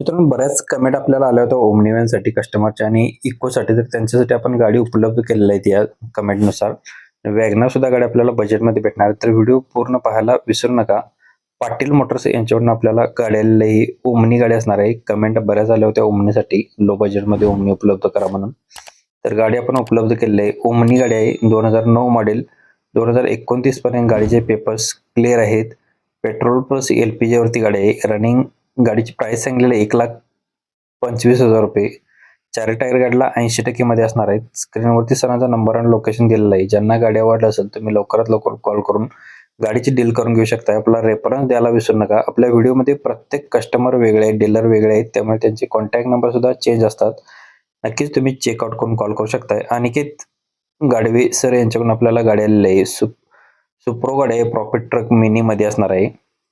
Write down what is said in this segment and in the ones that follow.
मित्रांनो, बऱ्याच कमेंट आपल्याला आल्या होत्या ओमनी व्हॅनसाठी कस्टमरच्या आणि इकोसाठी. तर त्यांच्यासाठी आपण गाडी उपलब्ध केलेल्या आहेत या कमेंटनुसार. वॅगनर सुद्धा गाडी आपल्याला बजेटमध्ये भेटणार आहे. तर व्हिडिओ पूर्ण पाहायला विसरू नका. पाटील मोटर्स यांच्याकडून आपल्याला गाडी आलेली ही ओमनी गाडी असणार आहे. कमेंट बऱ्याच आल्या होत्या ओमनीसाठी, लो बजेटमध्ये ओमनी उपलब्ध करा म्हणून. तर गाडी आपण उपलब्ध केलेली आहे. ओमनी गाडी आहे, 2009 मॉडेल. 2029 पर्यंत गाडीचे पेपर्स क्लिअर आहेत. पेट्रोल प्लस LPG वरती गाडी आहे. रनिंग गाडीची प्राइस सांगितलेली आहे ₹1,25,000. चारी टायर गाडीला 80% मध्ये असणार आहेत. स्क्रीनवरती सरांचा नंबर आणि लोकेशन दिलेलं आहे. ज्यांना गाडी आवडली असेल तुम्ही लवकरात लवकर कॉल करून गाडीची डील करून घेऊ शकता. आपला रेफरन्स द्यायला विसरू नका. आपल्या व्हिडिओमध्ये प्रत्येक कस्टमर वेगळे आहेत, डीलर वेगळे आहेत, त्यामुळे त्यांचे कॉन्टॅक्ट नंबर सुद्धा चेंज असतात. नक्कीच तुम्ही चेकआउट करून कॉल करू शकता. अनिकेत गाडवे सर यांच्याकडून आपल्याला गाडी आलेली आहे. सुप्रो गाडी आहे, प्रॉफिट ट्रक मिनीमध्ये असणार आहे.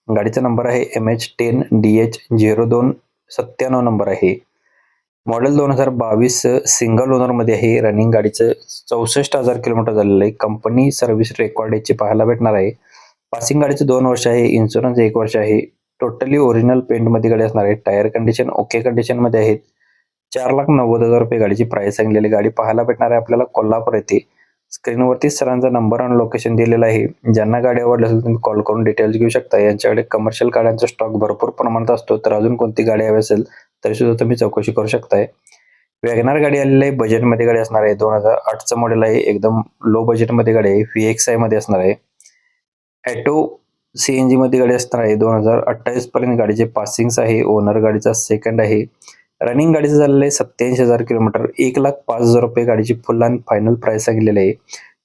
गाडीचा नंबर आहे MH10DH0297 नंबर आहे. मॉडेल 2022 सिंगल ओनरमध्ये आहे. रनिंग गाडीचं 64,000 किलोमीटर झालेलं आहे. कंपनी सर्व्हिस रेकॉर्ड याची पाहायला भेटणार आहे. पासिंग गाडीचं 2 वर्ष आहे. इन्शुरन्स 1 वर्ष आहे. टोटली ओरिजिनल पेंटमध्ये गाडी असणार आहे. टायर कंडिशन ओके कंडिशनमध्ये आहेत. ₹4,90,000 गाडीची प्राइस सांगलेली. गाडी पाहायला भेटणार आहे आपल्याला कोल्हापूर येथे. स्क्रीनवरती सरांचा नंबर आणि लोकेशन दिलेलं आहे. ज्यांना गाडी आवडली असेल तुम्ही कॉल करून डिटेल्स घेऊ शकता. यांच्याकडे कमर्शियल गाड्यांचा स्टॉक भरपूर प्रमाणात असतो. तर अजून कोणती गाडी हवी असेल तरी सुद्धा तुम्ही चौकशी करू शकताय. वॅगनार गाडी आलेली आहे, बजेटमध्ये गाडी असणार आहे. 2008चं मॉडेल आहे. एकदम लो बजेटमध्ये गाडी आहे. VXI मध्ये असणार आहे. ॲटो CNG मध्ये गाडी असणार आहे. 2028 पर्यंत गाडीचे पासिंग्स आहे. ओनर गाडीचा सेकंड आहे. रनिंग गाडीचं झालेलं आहे 87,000 किलोमीटर. ₹1,05,000 गाडीची फुल अँड फायनल प्राइस सांगितलेली आहे.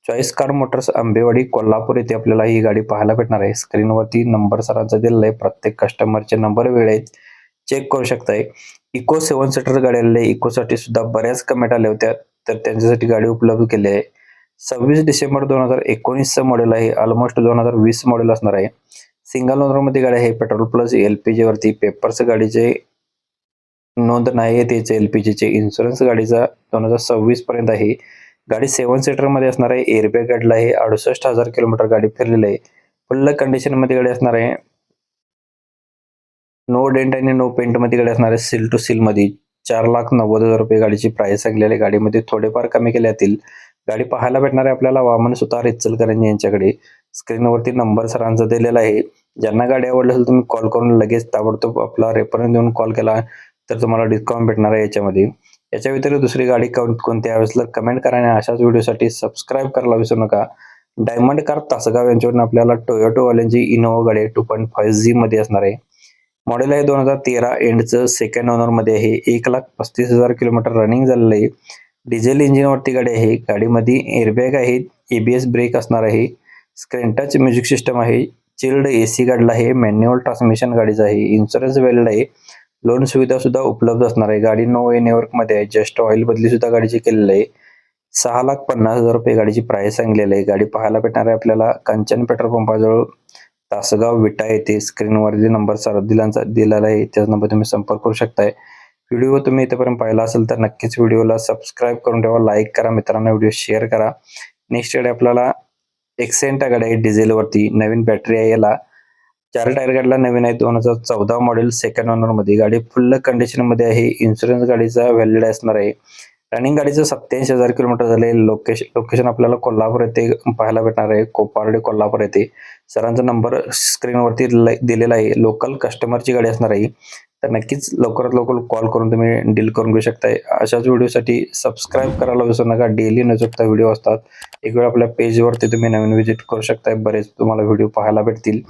Choice car Motors Ambewadi Kolhapur येथे आपल्याला ही गाडी पाहायला भेटणार आहे. स्क्रीनवरती नंबर सरांचा दिलेला आहे. प्रत्येक कस्टमरचे नंबर वेगळे आहेत, चेक करू शकताय. इको 7 सीटर गाडी आलेली आहे. इकोसाठी सुद्धा बऱ्याच कमेंट आल्या होत्या, तर त्यांच्यासाठी गाडी उपलब्ध केली आहे. 26 डिसेंबर 2019चं मॉडेल आहे. ऑलमोस्ट 2020 मॉडेल असणार आहे. सिंगल ओनरमध्ये गाडी आहे. पेट्रोल प्लस LPG वरती. पेपर्स गाडीचे नोंद नाही आहे त्याचे LPGचे. इन्शुरन्स गाडीचा 2026 पर्यंत आहे. गाडी 7 सीटरमध्ये असणार आहे. एअरबॅग गाडीला आहे. 68,000 किलोमीटर गाडी फिरलेली आहे. फुल कंडिशनमध्ये गाडी असणार आहे. नो डेंट आणि नो पेंटमध्ये गाडी असणार आहे. Seal to सीलमध्ये. ₹4,90,000 गाडीची प्राइस सांगलेली आहे. गाडीमध्ये थोडेफार कमी केले जातील. गाडी पाहायला भेटणार आहे आपल्याला वामन सुतार इचलकरंजी यांच्याकडे. स्क्रीनवरती नंबर सरांचा दिलेला आहे. ज्यांना गाडी आवडली असेल तुम्ही कॉल करून लगेच ताबडतोब आपला रेफरन्स देऊन कॉल केला तर तुम्हाला डिस्काउंट भेटणार आहे याच्यामध्ये. याच्या व्यतिरिक्त दुसरी गाडी कोणती हवी असेल तर कमेंट करा आणि अशाच व्हिडिओसाठी सबस्क्राईब करायला विसरू नका. डायमंड कार तासगाव यांच्याकडून आपल्याला टोयोटोवाल्यांची इनोव्हा गाडी 2.5G मध्ये असणार आहे. मॉडेल आहे 2013 एंडचं. सेकंड ओनरमध्ये आहे. 1,35,000 किलोमीटर रनिंग झालेलं आहे. डिझेल इंजिनवरती गाडी आहे. गाडीमध्ये एअरबॅग आहेत. ABS ब्रेक असणार आहे. स्क्रीन टच म्युझिक सिस्टम आहे. चिल्ड AC गाडीला आहे. मॅन्युअल ट्रान्समिशन गाडीचं आहे. इन्शुरन्स व्हॅलिड आहे. लोन सुविधा सुद्धा उपलब्ध असणार आहे. गाडी नो ए नेटवर्कमध्ये आहे. जस्ट ऑइल बदली सुद्धा गाडीची केलेली आहे. ₹6,50,000 गाडीची प्राइस सांगलेली आहे. गाडी पाहायला भेटणार आहे आपल्याला कांचन पेट्रोल पंपाजवळ तासगाव विटा येथे. स्क्रीनवरती नंबर दिलेला आहे. त्याच नंबर तुम्ही संपर्क करू शकताय. व्हिडिओ तुम्ही इथेपर्यंत पाहिला असेल तर नक्कीच व्हिडिओला सबस्क्राईब करून ठेवा, लाईक करा, मित्रांना व्हिडिओ शेअर करा. नेक्स्ट गाडी आपल्याला एक्सेंटा गाडी आहे डिझेलवरती. नवीन बॅटरी आहे याला. 4 टायर गाडीला नवीन आहे. 2014 मॉडेल सेकंड ओनरमध्ये. गाडी फुल कंडिशनमध्ये आहे. इन्शुरन्स गाडीचा व्हॅलिड असणार आहे. रनिंग गाडीचं 87,000 किलोमीटर झाले. लोकेशन आपल्याला कोल्हापूर येथे पाहायला भेटणार आहे. कोपार्डे कोल्हापूर येथे. सरांचा नंबर स्क्रीनवरती दिलेला आहे. लोकल कस्टमरची गाडी असणार आहे. तर नक्कीच लवकरात लवकर कॉल करून तुम्ही डील करून घेऊ शकताय. अशाच व्हिडिओसाठी सबस्क्राईब करायला विसरू नका. डेली न चुकता व्हिडिओ असतात. एक वेळ आपल्या पेजवरती तुम्ही नवीन व्हिजिट करू शकताय. बरेच तुम्हाला व्हिडिओ पाहायला भेटतील.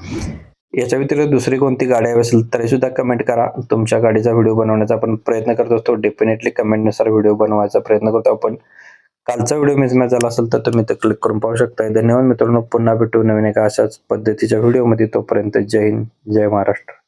याच्या व्यतिरिक्त दुसरी कोणती गाडी हवी असेल तरी सुद्धा कमेंट करा. तुमच्या गाडीचा व्हिडिओ बनवण्याचा आपण प्रयत्न करत असतो. डेफिनेटली कमेंटनुसार व्हिडिओ बनवायचा प्रयत्न करतो आपण. कालचा व्हिडिओ मिसमॅच झाला असेल तर तुम्ही क्लिक करून पाहू शकता. धन्यवाद मित्रांनो. पुन्हा भेटू नवीन एका अशाच पद्धतीच्या व्हिडिओमध्ये. तोपर्यंत जय हिंद, जय महाराष्ट्र.